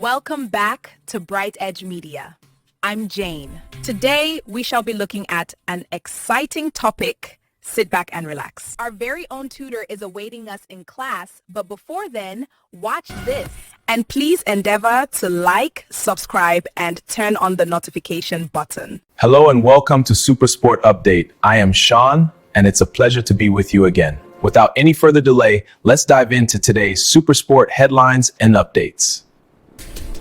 Welcome back to Bright Edge Media. I'm Jane. Today, we shall be looking at an exciting topic. Sit back and relax. Our very own tutor is awaiting us in class, but before then, watch this. And please endeavor to like, subscribe, and turn on the notification button. Hello and welcome to Super Sport Update. I am Sean, and it's a pleasure to be with you again. Without any further delay, let's dive into today's Super Sport headlines and updates.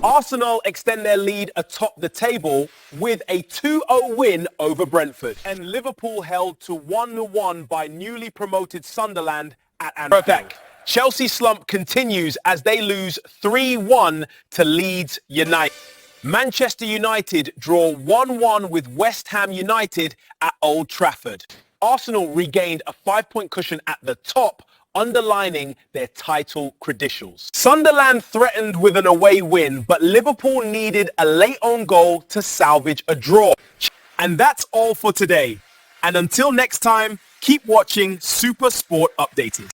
Arsenal extend their lead atop the table with a 2-0 win over Brentford. And Liverpool held to 1-1 by newly promoted Sunderland at Anfield. Perfect. Chelsea slump continues as they lose 3-1 to Leeds United. Manchester United draw 1-1 with West Ham United at Old Trafford. Arsenal regained a 5-point cushion at the top, underlining their title credentials. Sunderland threatened with an away win, but Liverpool needed a late on goal to salvage a draw. And that's all for today. And until next time, keep watching Super Sport Updated.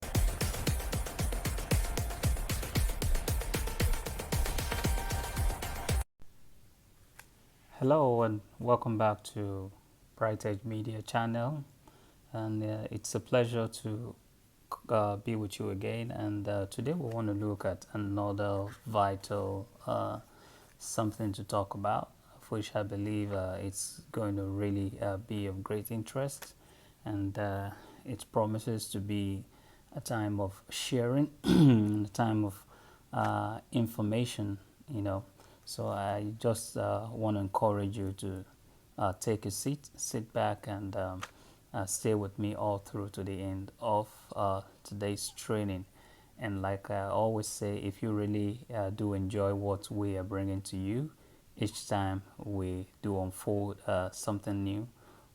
Hello and welcome back to Bright Edge Media channel, and it's a pleasure to be with you again. And today we want to look at another vital something to talk about, which I believe it's going to really be of great interest, and it promises to be a time of sharing, a time of information, So I just want to encourage you to take a seat, sit back, and stay with me all through to the end of today's training. And like I always say, if you really do enjoy what we are bringing to you each time we do unfold something new,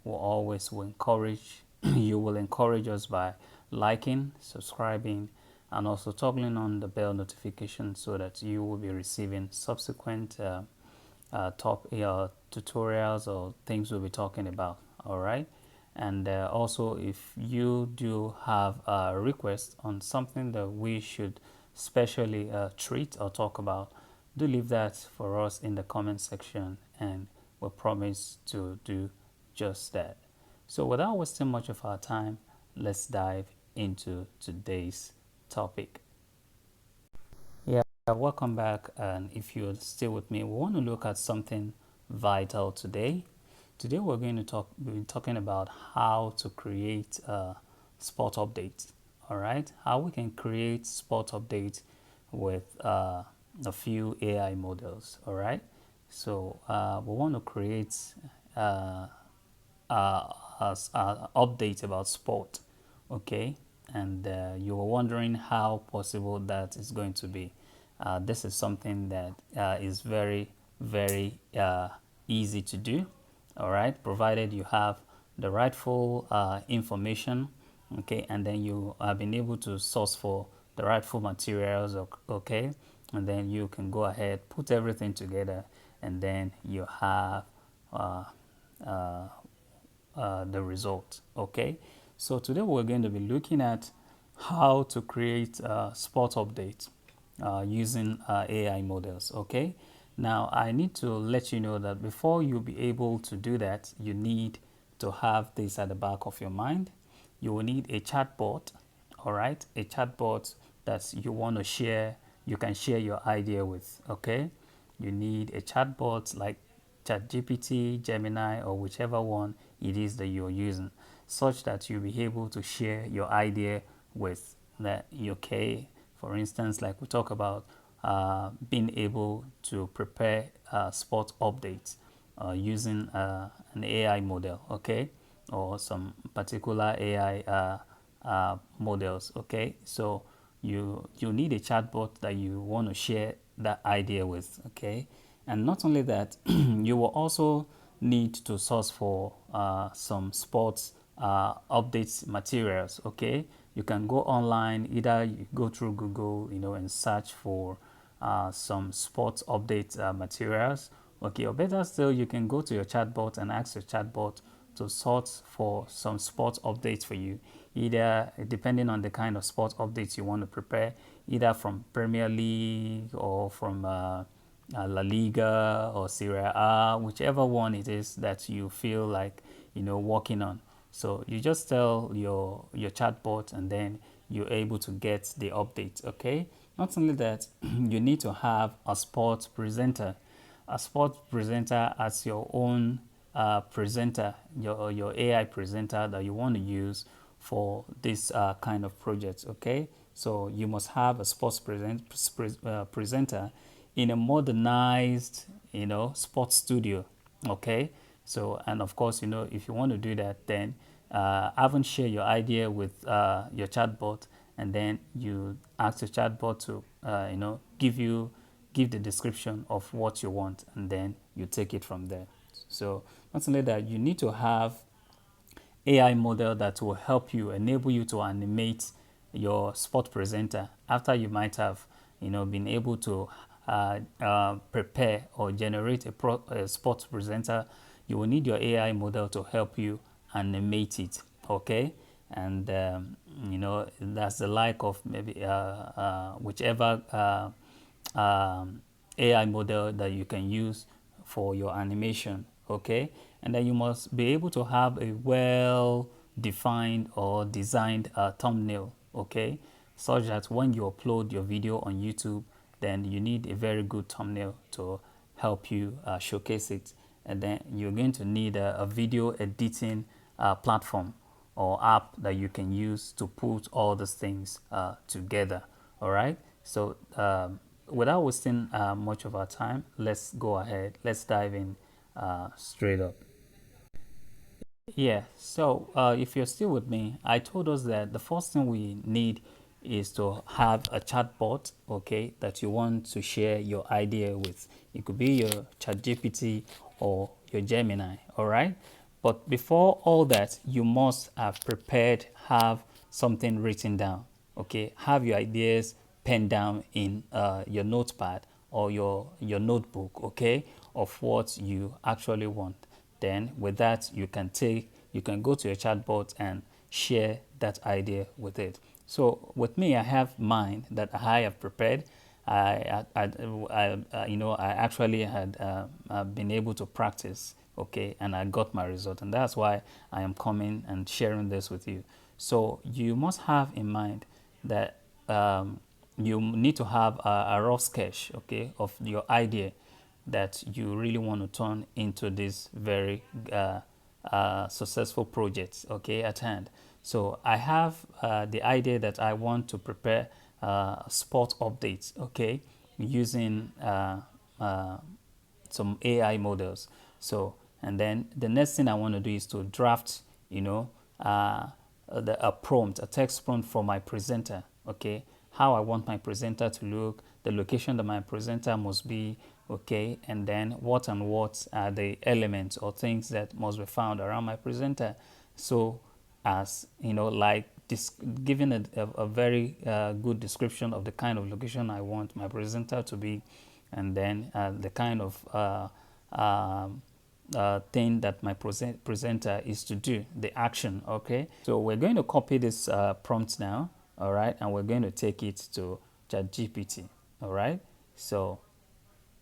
will encourage you will encourage us by liking, subscribing, and also toggling on the bell notification so that you will be receiving subsequent top tutorials or things we'll be talking about. All right. And also, if you do have a request on something that we should specially treat or talk about, do leave that for us in the comment section, and we'll promise to do just that. So without wasting much of our time, let's dive into today's topic. Welcome back, and if you're still with me, we want to look at something vital today. Today we're going to be talking about how to create spot updates. All right, how we can create spot updates with a few AI models. All right, so we want to create update about sport. Okay, and you were wondering how possible that is going to be. This is something that is very, very easy to do. All right, provided you have the rightful information, okay, and then you have been able to source for the rightful materials, okay, and then you can go ahead, put everything together, and then you have the result. Okay, so today we're going to be looking at how to create spot updates using AI models. Okay, now I need to let you know that before you'll be able to do that, you need to have this at the back of your mind. You will need a chatbot. All right, a chatbot that you want to share, you can share your idea with. Okay, you need a chatbot like ChatGPT, Gemini, or whichever one it is that you're using, such that you'll be able to share your idea with that. Okay, for instance, like we talk about being able to prepare sport updates using an AI model, okay, or some particular AI models. Okay, so you need a chatbot that you want to share that idea with. Okay, and not only that, you will also need to source for some sports updates materials. Okay, you can go online, either you go through Google, and search for some sports update materials. Okay, or better still, you can go to your chatbot and ask your chatbot to sort for some sports updates for you, either depending on the kind of sports updates you want to prepare, either from Premier League or from La Liga or Serie A, whichever one it is that you feel like working on. So you just tell your chatbot, and then you're able to get the update. Okay. Not only that, you need to have a sports presenter, as your own presenter, your AI presenter that you want to use for this kind of project. Okay, so you must have a presenter in a modernized, sports studio. Okay, so, and of course, if you want to do that, then haven't share your idea with your chatbot, and then you ask your chatbot to give the description of what you want, and then you take it from there. So not only that, you need to have AI model that will help you, enable you to animate your sport presenter after you might have been able to prepare or generate a sport presenter. You will need your AI model to help you animate it. Okay, and that's the like of maybe whichever AI model that you can use for your animation. Okay, and then you must be able to have a well defined or designed thumbnail. Okay, such that when you upload your video on YouTube, then you need a very good thumbnail to help you showcase it. And then you're going to need a video editing platform or app that you can use to put all these things together. All right, so without wasting much of our time, let's go ahead, let's dive in straight up. Yeah, so if you're still with me, I told us that the first thing we need is to have a chatbot, okay, that you want to share your idea with. It could be your ChatGPT or your Gemini, all right? But before all that, you must have prepared, have something written down, okay? Have your ideas penned down in your notepad or your notebook, okay, of what you actually want. Then with that, you can go to your chatbot and share that idea with it. So with me, I have mine that I have prepared. I actually had been able to practice, okay, and I got my result, and that's why I am coming and sharing this with you. So you must have in mind that you need to have a rough sketch, okay, of your idea that you really want to turn into this very successful project, okay, at hand. So I have the idea that I want to prepare sport updates, okay, using some AI models. So, and then the next thing I want to do is to draft, a prompt, a text prompt for my presenter, okay, how I want my presenter to look, the location that my presenter must be, okay, and then what and what are the elements or things that must be found around my presenter. So, as like this, giving a very good description of the kind of location I want my presenter to be, and then the kind of thing that my presenter is to do, the action. Okay, so we're going to copy this prompt now, all right, and we're going to take it to ChatGPT. All right, so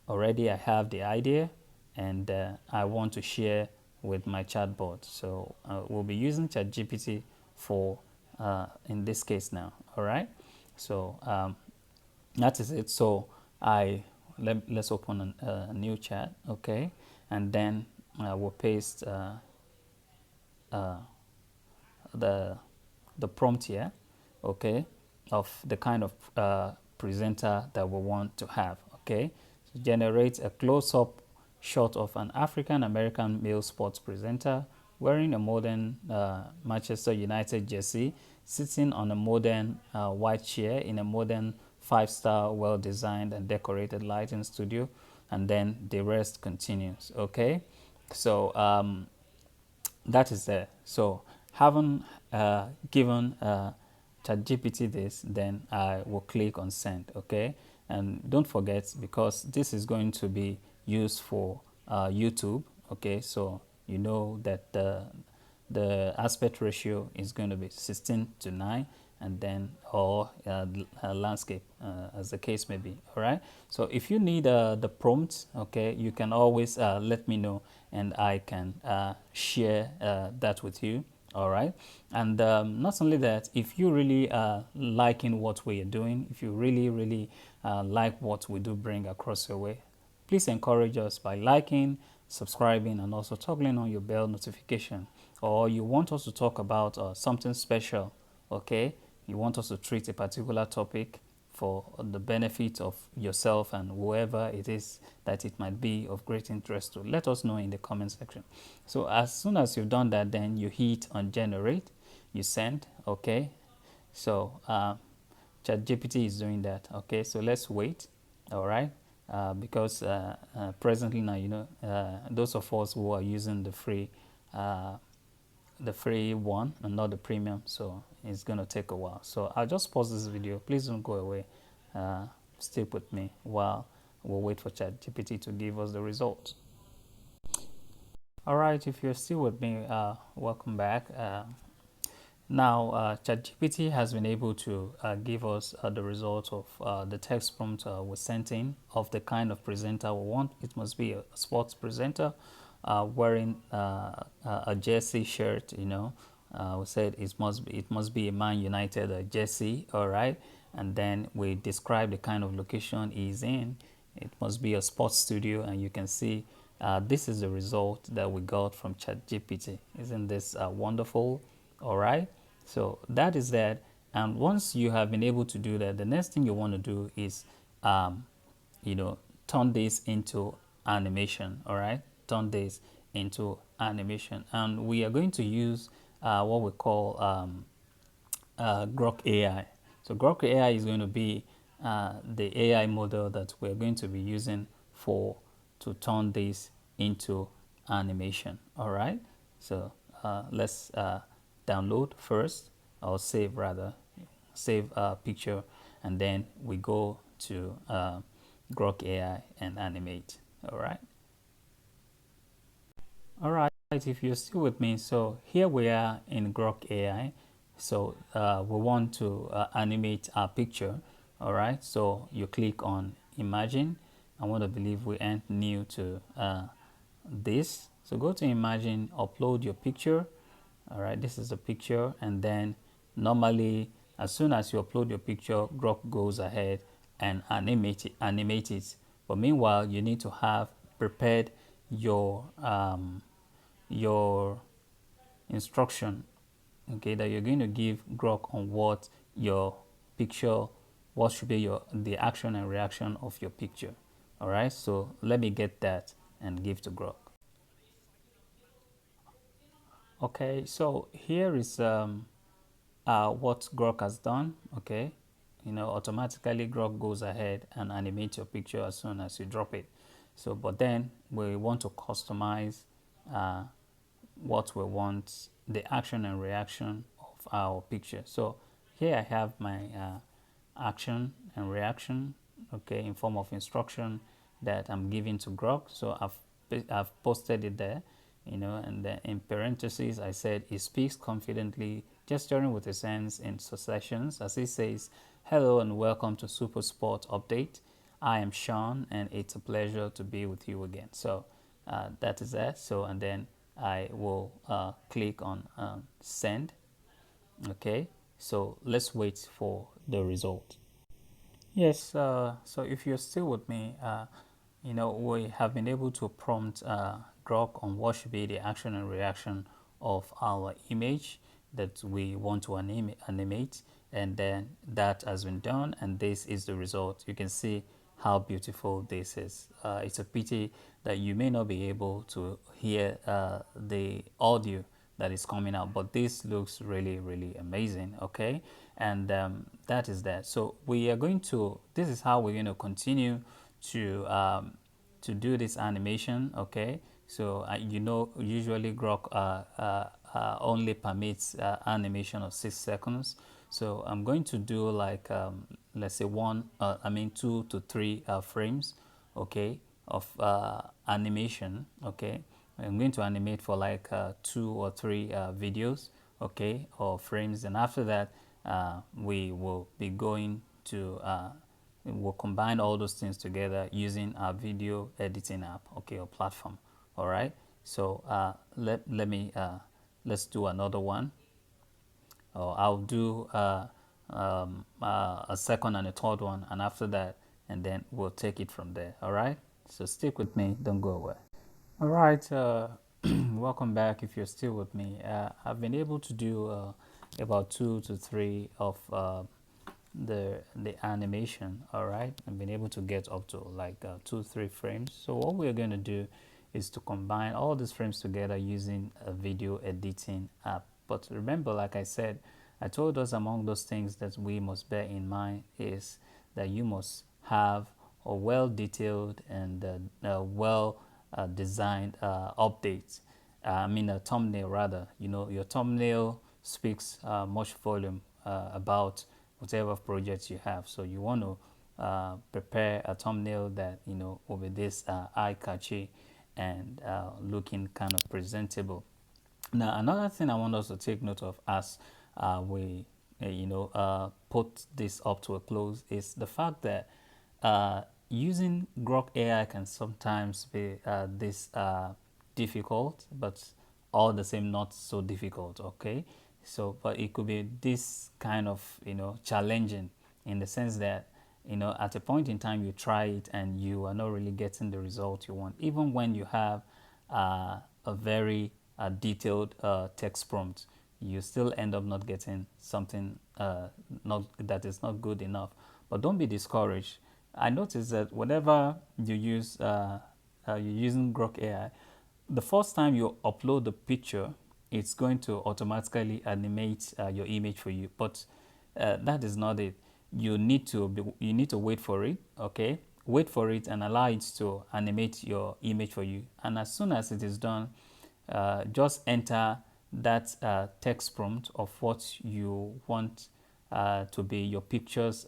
already I have the idea, and I want to share with my chatbot. So we'll be using ChatGPT for in this case now. All right, so that is it. So let's open a new chat, okay, and then we'll paste the prompt here, okay, of the kind of presenter that we want to have. Okay, so generate a close-up shot of an African American male sports presenter wearing a modern Manchester United jersey, sitting on a modern white chair in a modern five-star, well-designed and decorated lighting studio, and then the rest continues. Okay, so that is there. So having given ChatGPT this, then I will click on send. Okay, and don't forget, because this is going to be used for YouTube. Okay, so you know that the aspect ratio is going to be 16:9, and then or landscape, as the case may be. All right. So if you need the prompt, okay, you can always let me know, and I can share that with you. All right. And not only that, if you really liking what we are doing, if you really like what we do bring across your way, please encourage us by liking, subscribing, and also toggling on your bell notification. Or you want us to talk about something special, okay? You want us to treat a particular topic for the benefit of yourself and whoever it is that it might be of great interest to. Let us know in the comment section. So as soon as you've done that, then you hit on generate, you send, okay? So ChatGPT is doing that, okay? So let's wait, all right? Because presently now, those of us who are using uh, the free one and not the premium, so it's going to take a while. So I'll just pause this video. Please don't go away. Stay with me while we'll wait for ChatGPT to give us the results. All right, if you're still with me, welcome back. Now, ChatGPT has been able to give us the result of the text prompt we sent in of the kind of presenter we want. It must be a sports presenter wearing a jersey shirt. We said it must be a Man United jersey. All right, and then we describe the kind of location he's in. It must be a sports studio, and you can see this is the result that we got from ChatGPT. Isn't this wonderful? All right. So that is that. And once you have been able to do that, the next thing you want to do is, um, turn this into animation. All right. Turn this into animation. And we are going to use what we call Grok AI. So Grok AI is going to be the AI model that we're going to be using to turn this into animation. All right. So let's download first, or save rather, save a picture, and then we go to Grok AI and animate. All right. All right, if you're still with me, so here we are in Grok AI. So we want to animate our picture. All right, so you click on Imagine. I want to believe we aren't new to this. So go to Imagine, upload your picture. All right, this is the picture, and then normally as soon as you upload your picture, Grok goes ahead and animate it. But meanwhile, you need to have prepared your instruction, okay, that you're going to give Grok on what your picture, what should be the action and reaction of your picture. All right, so let me get that and give to Grok. Okay, so here is what Grok has done. Okay, automatically Grok goes ahead and animates your picture as soon as you drop it. So but then we want to customize uh, what we want, the action and reaction of our picture. So here I have my action and reaction, okay, in form of instruction that I'm giving to Grok. So I've posted it there, and then in parentheses I said he speaks confidently, gesturing with his hands in successions as he says, "Hello and welcome to Super Sport Update. I am Sean, and it's a pleasure to be with you again." So that is that. So and then I will click on send. Okay, so let's wait for the result. Yes, so if you're still with me, we have been able to prompt Grok on what should be the action and reaction of our image that we want to animate, and then that has been done, and this is the result. You can see how beautiful this is. It's a pity that you may not be able to hear the audio that is coming out, but this looks really amazing. Okay, and that is that. So we are going to, this is how we're going to continue to do this animation. Okay, so usually Grok only permits animation of 6 seconds. So I'm going to do like let's say 2 to 3 frames, okay, of animation. Okay, I'm going to animate for like 2 or 3 videos, okay, or frames, and after that we will be going to we'll combine all those things together using our video editing app, okay, or platform. All right. So let me let's do another one, or I'll do a second and a third one, and after that, and then we'll take it from there. All right. So stick with me. Don't go away. All right. Welcome back. If you're still with me, I've been able to do about 2 to 3 of the animation. All right, I've been able to get up to like 2 3 frames. So what we're going to do is to combine all these frames together using a video editing app. But remember, like I said, I told us among those things that we must bear in mind is that you must have a well detailed and well designed update. I mean a thumbnail rather. You know, your thumbnail speaks much volume about whatever projects you have. So you want to prepare a thumbnail that will be this eye catchy and looking kind of presentable. Now, another thing I want us to take note of as we, put this up to a close is the fact that using Grok AI can sometimes be this difficult, but all the same not so difficult. Okay, so but it could be this kind of challenging in the sense that at a point in time you try it and you are not really getting the result you want, even when you have a very detailed text prompt, you still end up not getting something not that is not good enough. But don't be discouraged. I noticed that whenever you use you're using Grok AI, the first time you upload the picture, it's going to automatically animate your image for you. But that is not it. You need to wait for it. Okay, wait for it and allow it to animate your image for you. And as soon as it is done, just enter that text prompt of what you want to be your picture's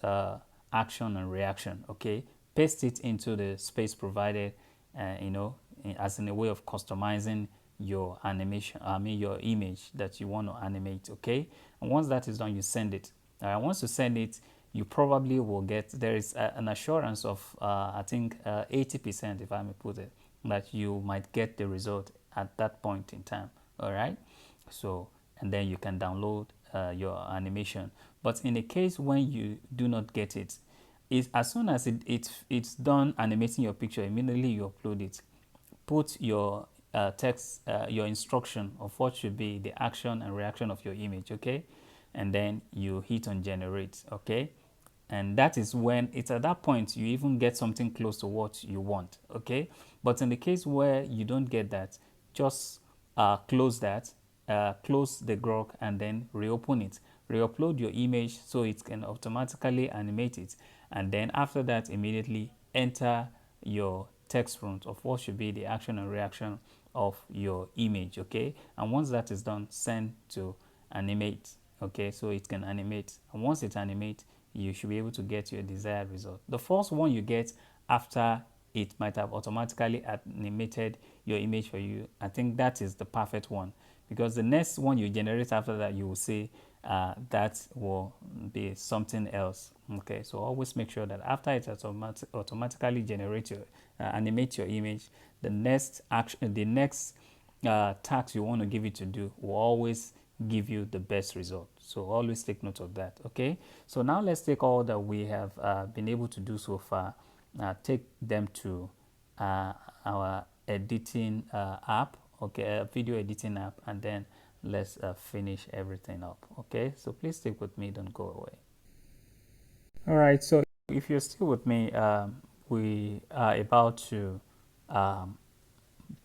action and reaction. Okay, paste it into the space provided, as in a way of customizing your animation. I mean your image that you want to animate. Okay, and once that is done, you send it. Once you send it, you probably will get there is an assurance of I think 80%, if I may put it, that you might get the result at that point in time. All right, so and then you can download your animation. But in the case when you do not get it, is as soon as it's done animating your picture, immediately you upload it. Put your text, your instruction of what should be the action and reaction of your image, okay? And then you hit on generate, okay? And that is when it's at that point you even get something close to what you want, okay? But in the case where you don't get that, just close that, close the Grok and then reopen it. Re-upload your image so it can automatically animate it. And then after that, immediately enter your text prompt of what should be the action and reaction of your image, okay? And once that is done, send to animate, okay? So it can animate. And once it animates, you should be able to get your desired result. The first one you get after it might have automatically animated your image for you, I think that is the perfect one, because the next one you generate after that, you will see that will be something else. Okay, so always make sure that after it automatically generate your animate your image, the next action, the next task you want to give it to do will always give you the best result. So always take note of that. Okay, so now let's take all that we have been able to do so far, take them to our editing app, okay, video editing app, and then let's finish everything up. Okay, so please stick with me, don't go away. All right, so if you're still with me, we are about to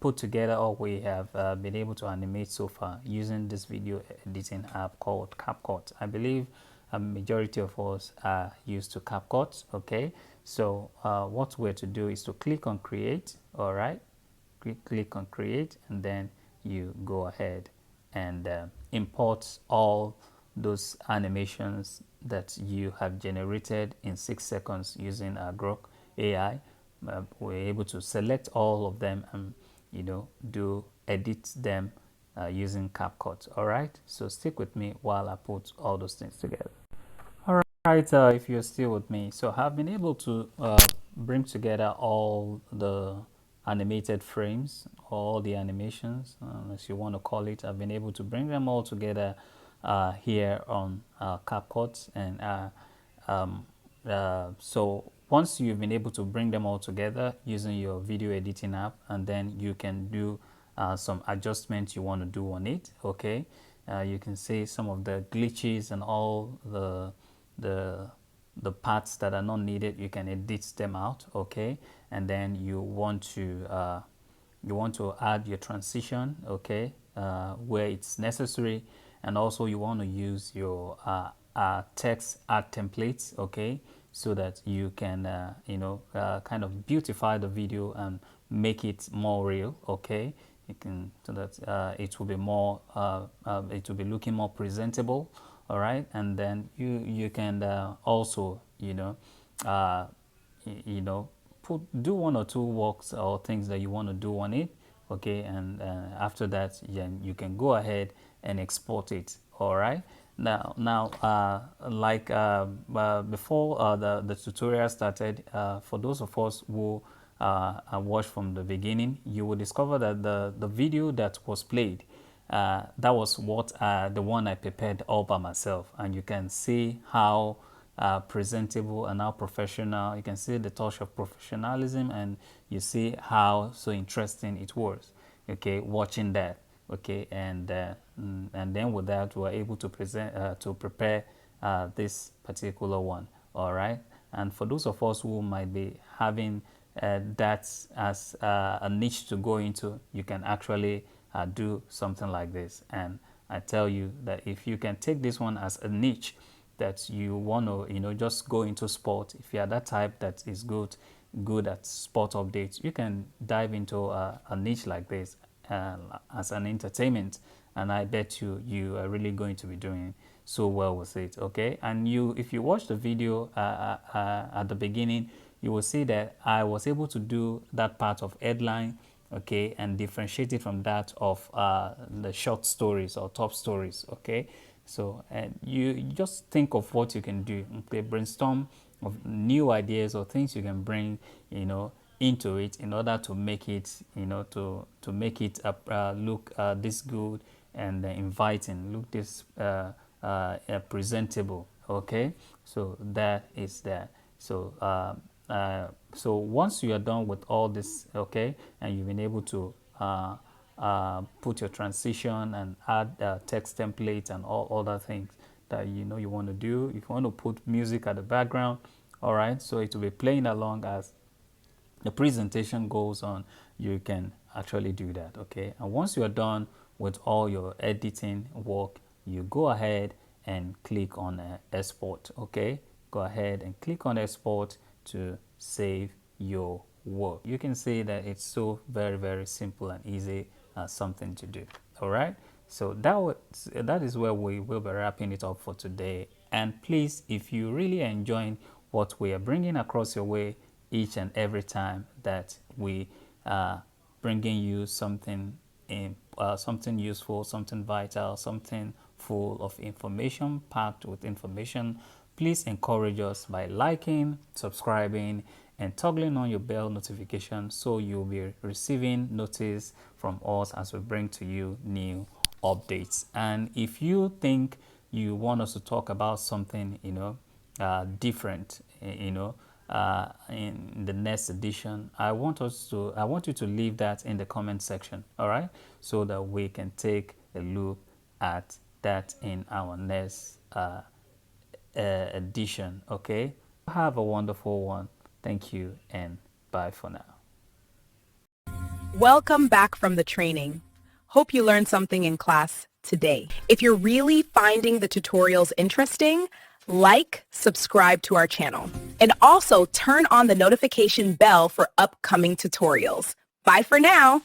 put together all we have been able to animate so far using this video editing app called CapCut. I believe a majority of us are used to CapCut. Okay, so what we're to do is to click on create. All right, click on create, and then you go ahead and import all those animations that you have generated in 6 seconds using Grok AI. We're able to select all of them and do edit them using CapCut. All right, so stick with me while I put all those things together. Right, if you're still with me, so I've been able to bring together all the animated frames, all the animations, as you want to call it. I've been able to bring them all together here on CapCut, and so once you've been able to bring them all together using your video editing app, and then you can do some adjustments you want to do on it. Okay, you can see some of the glitches and all the the parts that are not needed. You can edit them out. Okay, and then you want to add your transition. Okay, where it's necessary, and also you want to use your text art templates. Okay, so that you can kind of beautify the video and make it more real. Okay, you can, so that it will be more it will be looking more presentable. All right, and then you can also uh, put do one or two works or things that you want to do on it. Okay, and after that you can go ahead and export it. All right, now like before the tutorial started, for those of us who watched from the beginning, you will discover that the video that was played, that was what the one I prepared all by myself, and you can see how presentable and how professional. You can see the touch of professionalism, and you see how so interesting it was. Okay, watching that. Okay, and then with that, we are able to prepare this particular one. All right, and for those of us who might be having that as a niche to go into, you can actually do something like this. And I tell you that if you can take this one as a niche that you want to just go into sport, if you are that type that is good at sport updates, you can dive into a niche like this as an entertainment, and I bet you are really going to be doing so well with it. Okay, and if you watch the video at the beginning, you will see that I was able to do that part of headline, okay, and differentiate it from that of the short stories or top stories. Okay, so and you just think of what you can do. Okay, brainstorm of new ideas or things you can bring into it in order to make it to make it look this good and inviting, look this presentable. Okay, so that is that. So once you are done with all this, okay, and you've been able to put your transition and add text templates and all other things that you want to do. If you want to put music at the background, all right, so it will be playing along as the presentation goes on. You can actually do that. Okay, and once you are done with all your editing work, you go ahead and click on export. Okay, go ahead and click on export to save your work. You can see that it's so very simple and easy, something to do. All right, so that is where we will be wrapping it up for today. And please, if you really enjoying what we are bringing across your way each and every time that we bringing you something something useful, something vital, something full of information, packed with information, please encourage us by liking, subscribing, and toggling on your bell notification so you'll be receiving notice from us as we bring to you new updates. And if you think you want us to talk about something different in the next edition, I want you to leave that in the comment section. All right, so that we can take a look at that in our next edition. Okay, have a wonderful one. Thank you and bye for now. Welcome back from the training. Hope you learned something in class today. If you're really finding the tutorials interesting, like, subscribe to our channel, and also turn on the notification bell for upcoming tutorials. Bye for now.